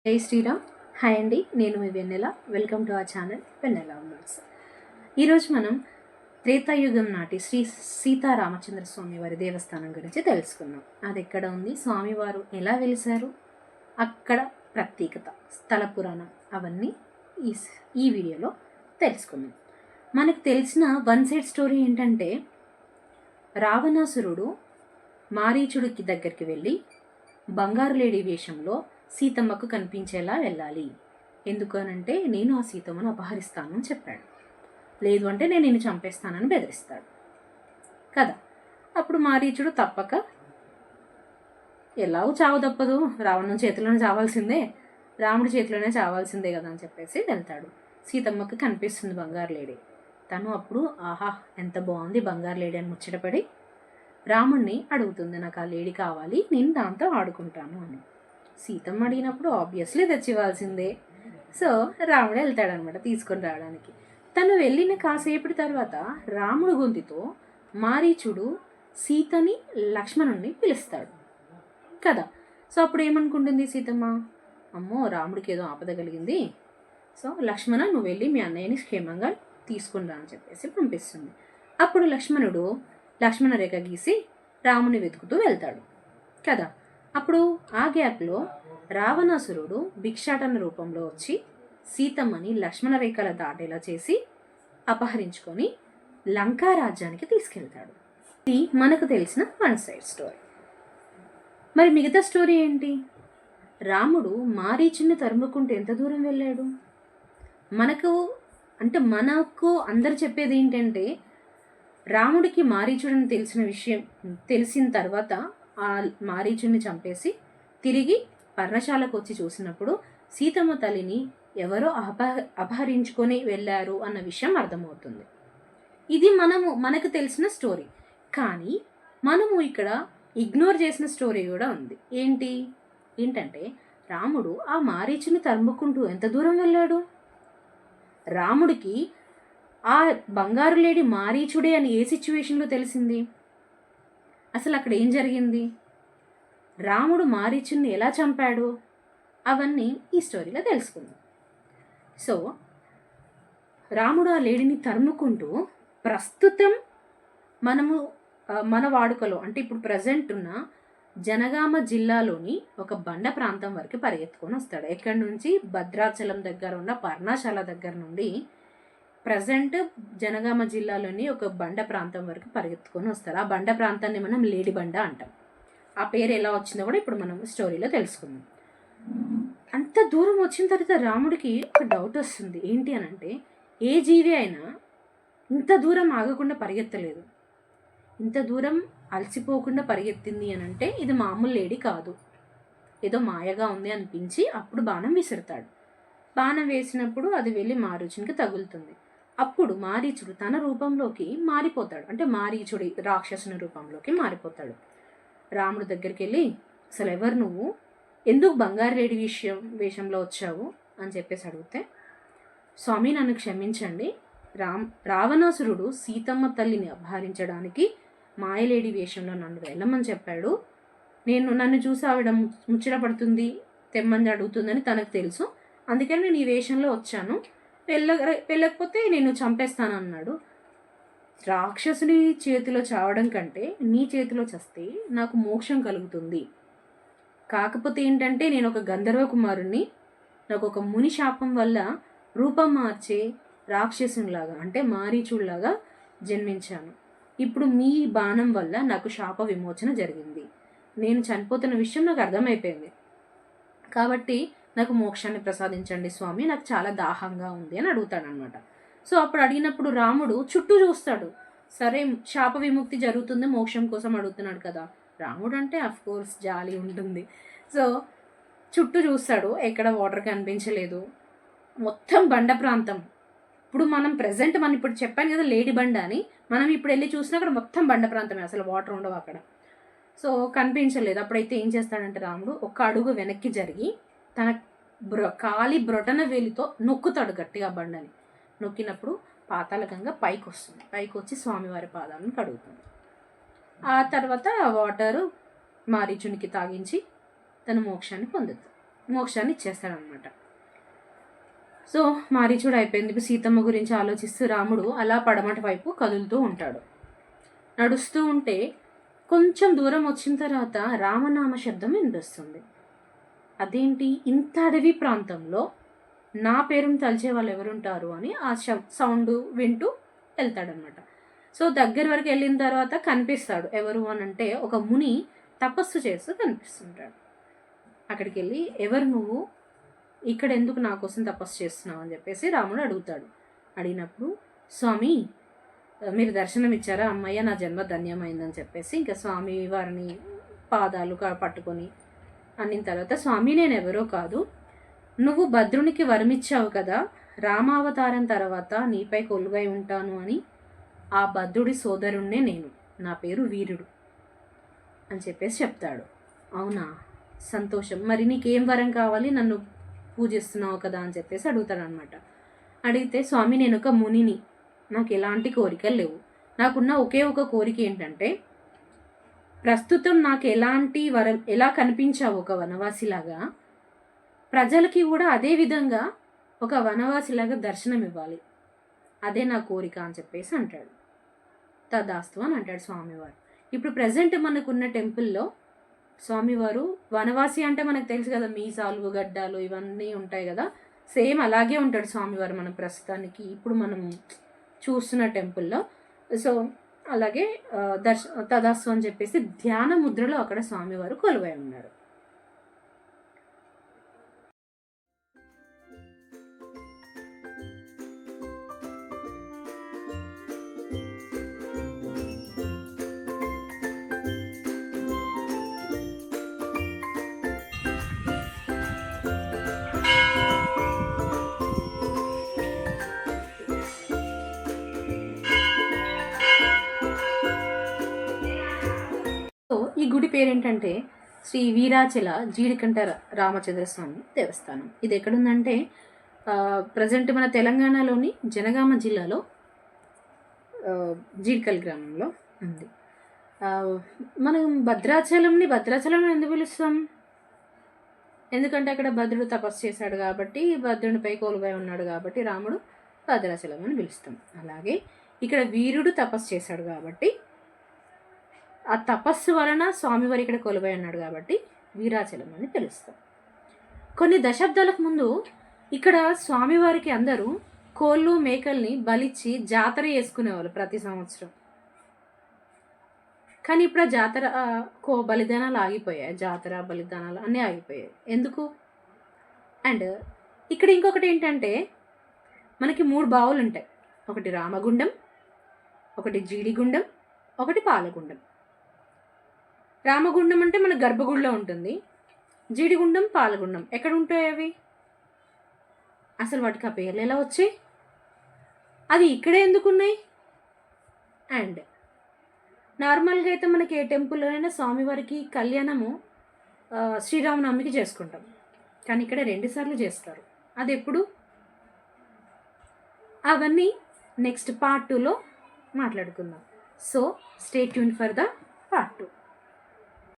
జై శ్రీరామ్. హాయ్ అండి, నేను మీ Vennela. Welcome to our channel Vennela vlogs. ఈరోజు మనం త్రేతాయుగం నాటి శ్రీ సీతారామచంద్ర స్వామి వారి దేవస్థానం గురించి తెలుసుకున్నాం. అది ఎక్కడ ఉంది, స్వామివారు ఎలా వెలిశారు, అక్కడ ప్రత్యేకత, స్థల పురాణం అవన్నీ ఈ వీడియోలో తెలుసుకుందాం. మనకు తెలిసిన వన్ సైడ్ స్టోరీ ఏంటంటే, రావణాసురుడు మారీచుడికి దగ్గరికి వెళ్ళి బంగారు లేడీ వేషంలో సీతమ్మకు కనిపించేలా వెళ్ళాలి, ఎందుకనంటే నేను ఆ సీతమ్మను అపహరిస్తాను అని చెప్పాడు. లేదు అంటే నేను నిన్ను చంపేస్తానని బెదిరిస్తాడు కదా. అప్పుడు మారీచుడు తప్పక ఎలాగూ చావు తప్పదు, రావణుని చేతిలోనే చావాల్సిందే, రాముడి చేతిలోనే చావాల్సిందే కదా అని చెప్పేసి వెళ్తాడు. సీతమ్మకు కనిపిస్తుంది బంగారు లేడీ. తను అప్పుడు ఆహా ఎంత బాగుంది బంగారు లేడీ అని ముచ్చటపడి రాముణ్ణి అడుగుతుంది, నాకు ఆ లేడీ కావాలి, నేను దాంతో ఆడుకుంటాను అని. సీతమ్మ అడిగినప్పుడు ఆబ్వియస్లీ తెచ్చివ్వాల్సిందే. సో రాముడు వెళ్తాడనమాట తీసుకొని రావడానికి. తను వెళ్ళిన కాసేపటి తర్వాత రాముడు గొంతుతో మారీచుడు సీతని లక్ష్మణుణ్ణి పిలుస్తాడు కదా. సో అప్పుడు ఏమనుకుంటుంది సీతమ్మ, అమ్మో రాముడికి ఏదో ఆపద కలిగింది, సో లక్ష్మణ నువ్వు వెళ్ళి మీ అన్నయ్యని క్షేమంగా తీసుకుని అని చెప్పేసి పంపిస్తుంది. అప్పుడు లక్ష్మణుడు లక్ష్మణ రేఖ గీసి రాముని వెతుకుతూ వెళ్తాడు కదా. అప్పుడు ఆ గ్యాప్లో రావణాసురుడు భిక్షాటన రూపంలో వచ్చి సీతమ్మని లక్ష్మణ రేఖల దాటేలా చేసి అపహరించుకొని లంకా రాజ్యానికి తీసుకెళ్తాడు. ఇది మనకు తెలిసిన వన్ సైడ్ స్టోరీ. మరి మిగతా స్టోరీ ఏంటి? రాముడు మారీచుని తరుముకుంటూ ఎంత దూరం వెళ్ళాడు? మనకు అందరు చెప్పేది ఏంటంటే, రాముడికి మారీచుడిని తెలిసిన తర్వాత ఆ మారీచుడిని చంపేసి తిరిగి పర్ణశాలకు వచ్చి చూసినప్పుడు సీతమ్మ తల్లిని ఎవరో అపహరించుకొని వెళ్ళారు అన్న విషయం అర్థమవుతుంది. ఇది మనకు తెలిసిన స్టోరీ. కానీ మనము ఇక్కడ ఇగ్నోర్ చేసిన స్టోరీ కూడా ఉంది. ఏంటంటే రాముడు ఆ మారీచుని తరుముకుంటూ ఎంత దూరం వెళ్ళాడు? రాముడికి ఆ బంగారు లేడి మారీచుడే అని ఏ సిచ్యువేషన్లో తెలిసింది? అసలు అక్కడ ఏం జరిగింది? రాముడు మారీచుని ఎలా చంపాడు? అవన్నీ ఈ స్టోరీలో తెలుసుకుందాం. సో రాముడు ఆ లేడీని తరుముకుంటూ ప్రస్తుతం మన వాడుకలో అంటే ఇప్పుడు ప్రజెంట్ ఉన్న జనగామ జిల్లాలోని ఒక బండ ప్రాంతం వరకు పరిగెత్తుకొని వస్తాడు. ఎక్కడి నుంచి? భద్రాచలం దగ్గర ఉన్న పర్ణశాల దగ్గర నుండి ప్రజెంట్ జనగామ జిల్లాలోని ఒక బండ ప్రాంతం వరకు పరిగెత్తుకొని వస్తారు. ఆ బండ ప్రాంతాన్ని మనం లేడి బండ అంటాం. ఆ పేరు ఎలా వచ్చిందో కూడా ఇప్పుడు మనం స్టోరీలో తెలుసుకుందాం. అంత దూరం వచ్చిన తర్వాత రాముడికి ఒక డౌట్ వస్తుంది. ఏంటి అని అంటే, ఏ జీవి అయినా ఇంత దూరం ఆగకుండా పరిగెత్తలేదు, ఇంత దూరం అలసిపోకుండా పరిగెత్తింది అని అంటే ఇది మామూలు లేడీ కాదు, ఏదో మాయగా ఉంది అనిపించి అప్పుడు బాణం విసురుతాడు. బాణం వేసినప్పుడు అది వెళ్ళి మారీచునికి తగులుతుంది. అప్పుడు మారీచుడు తన రూపంలోకి మారిపోతాడు, అంటే మారీచుడి రాక్షసుని రూపంలోకి మారిపోతాడు. రాముడి దగ్గరికి వెళ్ళి, అసలు ఎవరు నువ్వు, ఎందుకు బంగారు లేడి వేషంలో వచ్చావు అని చెప్పేసి అడిగితే, స్వామి నన్ను క్షమించండి, రావణాసురుడు సీతమ్మ తల్లిని అపహరించడానికి మాయలేడి వేషంలో నన్ను వెళ్ళమని చెప్పాడు. నన్ను చూసి ఆవిడ ముచ్చటపడుతుంది, తెమ్మని అడుగుతుందని తనకు తెలుసు, అందుకని నేను ఈ వేషంలో వచ్చాను, వెళ్ళకపోతే నేను చంపేస్తానన్నాడు. రాక్షసుని చేతిలో చావడం కంటే నీ చేతిలో చస్తే నాకు మోక్షం కలుగుతుంది. కాకపోతే ఏంటంటే నేను ఒక గంధర్వ కుమారుణ్ణి, నాకు ఒక ముని శాపం వల్ల రూపం మార్చే రాక్షసునిలాగా అంటే మారీచుడిలాగా జన్మించాను. ఇప్పుడు మీ బాణం వల్ల నాకు శాప విమోచన జరిగింది, నేను చనిపోతున్న విషయం నాకు అర్థమైపోయింది, కాబట్టి నాకు మోక్షాన్ని ప్రసాదించండి స్వామి, నాకు చాలా దాహంగా ఉంది అని అడుగుతాడనమాట. సో అప్పుడు అడిగినప్పుడు రాముడు చుట్టూ చూస్తాడు. సరే శాప విముక్తి జరుగుతుంది, మోక్షం కోసం అడుగుతున్నాడు కదా. రాముడు అంటే అఫ్కోర్స్ జాలి ఉంటుంది. సో చుట్టూ చూస్తాడు, ఎక్కడ వాటర్ కనిపించలేదు, మొత్తం బండ ప్రాంతం. ఇప్పుడు ఇప్పుడు చెప్పాను కదా లేడీ బండ అని, మనం ఇప్పుడు వెళ్ళి చూసినా అక్కడ మొత్తం బండ ప్రాంతమే, అసలు వాటర్ ఉండవు అక్కడ. సో కనిపించలేదు. అప్పుడైతే ఏం చేస్తాడంటే రాముడు ఒక అడుగు వెనక్కి జరిగి తన కాలి బ్రొటన వేలితో నొక్కుతాడు గట్టిగా బండని. నొక్కినప్పుడు పాతాళగంగ పైకి వస్తుంది, పైకి వచ్చి స్వామివారి పాదాలను కడుగుతుంది. ఆ తర్వాత వాటరు మారీచునికి తాగించి తన మోక్షాన్ని పొందుతుంది. మోక్షాన్ని ఇచ్చేస్తాడనమాట. సో మారీచుడు అయిపోయింది. ఇప్పుడు సీతమ్మ గురించి ఆలోచిస్తూ రాముడు అలా పడమట వైపు కదులుతూ ఉంటాడు. నడుస్తూ ఉంటే కొంచెం దూరం వచ్చిన తర్వాత రామనామ శబ్దం వినిపిస్తుంది. అదేంటి, ఇంత అడవి ప్రాంతంలో నా పేరును తలిచే వాళ్ళు ఎవరుంటారు అని ఆ సౌండ్ వింటూ వెళ్తాడనమాట. సో దగ్గర వరకు వెళ్ళిన తర్వాత కనిపిస్తాడు. ఎవరు అని అంటే ఒక ముని తపస్సు చేస్తూ కనిపిస్తుంటాడు. అక్కడికి వెళ్ళి, ఎవరు నువ్వు, ఇక్కడ ఎందుకు నా కోసం తపస్సు చేస్తున్నావు అని చెప్పేసి రాముడు అడుగుతాడు. అడిగినప్పుడు, స్వామి మీరు దర్శనం ఇచ్చారా, అమ్మయ్య నా జన్మ ధన్యమైందని చెప్పేసి ఇంకా స్వామి వారిని పాదాలు పట్టుకొని అన్న తర్వాత, స్వామి నేను ఎవరో కాదు, నువ్వు భద్రునికి వరమిచ్చావు కదా, రామావతారం తర్వాత నీపై కొలువై ఉంటాను అని, ఆ భద్రుడి సోదరుణ్ణే నేను, నా పేరు వీరుడు అని చెప్పేసి చెప్తాడు. అవునా, సంతోషం, మరి నీకేం వరం కావాలి, నన్ను పూజిస్తున్నావు కదా అని చెప్పేసి అడుగుతాడనమాట. అడిగితే, స్వామి నేను ఒక మునిని, నాకు ఎలాంటి కోరికలు లేవు, నాకున్న ఒకే ఒక కోరిక ఏంటంటే, ప్రస్తుతం నాకు ఎలాంటి ఎలా కనిపించావు ఒక వనవాసిలాగా, ప్రజలకి కూడా అదే విధంగా ఒక వనవాసిలాగా దర్శనం ఇవ్వాలి, అదే నా కోరిక అని చెప్పేసి అంటాడు. తదాస్తు అని అంటాడు స్వామివారు. ఇప్పుడు ప్రజెంట్ మనకున్న టెంపుల్లో స్వామివారు వనవాసి అంటే మనకు తెలుసు కదా, మీసాలు గడ్డాలు ఇవన్నీ ఉంటాయి కదా, సేమ్ అలాగే ఉంటాడు స్వామివారు మనం ప్రస్తుతానికి ఇప్పుడు మనం చూస్తున్న టెంపుల్లో. సో అలాగే తదాస్తు అని చెప్పేసి ధ్యాన ముద్రలో అక్కడ స్వామివారు కొలువై ఉన్నారు. సో ఈ గుడి పేరేంటంటే శ్రీ వీరాచల జీడికంఠ రామచంద్రస్వామి దేవస్థానం. ఇది ఎక్కడుందంటే ప్రజెంట్ మన తెలంగాణలోని జనగామ జిల్లాలో జీడికల్ గ్రామంలో ఉంది. మనం భద్రాచలం ఎందుకు పిలుస్తాం, ఎందుకంటే అక్కడ భద్రుడు తపస్సు చేశాడు కాబట్టి, భద్రునిపై కొలువై ఉన్నాడు కాబట్టి రాముడు భద్రాచలం అని పిలుస్తాం. అలాగే ఇక్కడ వీరుడు తపస్సు చేశాడు కాబట్టి, ఆ తపస్సు వలన స్వామివారి ఇక్కడ కొలువై ఉన్నాడు కాబట్టి వీరాచలం అని పిలుస్తాం. కొన్ని దశాబ్దాలకు ముందు ఇక్కడ స్వామివారికి అందరూ కోళ్ళు మేకల్ని బలిచ్చి జాతర చేసుకునేవాళ్ళు ప్రతి సంవత్సరం. కానీ ఇప్పుడు ఆ జాతర బలిదానాలు ఆగిపోయాయి, జాతర బలిదానాలు అన్నీ ఆగిపోయాయి. ఎందుకు? అండ్ ఇక్కడ ఇంకొకటి ఏంటంటే, మనకి 3 బావులు ఉంటాయి. ఒకటి రామగుండం, ఒకటి జీడిగుండం, ఒకటి పాలగుండం. రామగుండం అంటే మన గర్భగుడిలో ఉంటుంది, జీడిగుండం పాలగుండం ఎక్కడ ఉంటాయి అవి, అసలు వాటికి ఆ పేర్లు ఎలా వచ్చాయి, అది ఇక్కడే ఎందుకున్నాయి? అండ్ నార్మల్గా అయితే మనకి ఏ టెంపుల్లోనైనా స్వామివారికి కళ్యాణము శ్రీరామనవమికి చేసుకుంటాం, కానీ ఇక్కడ 2 సార్లు చేస్తారు. అది ఎప్పుడు? అవన్నీ నెక్స్ట్ పార్ట్ 2లో మాట్లాడుకుందాం. So stay tune for the part 2.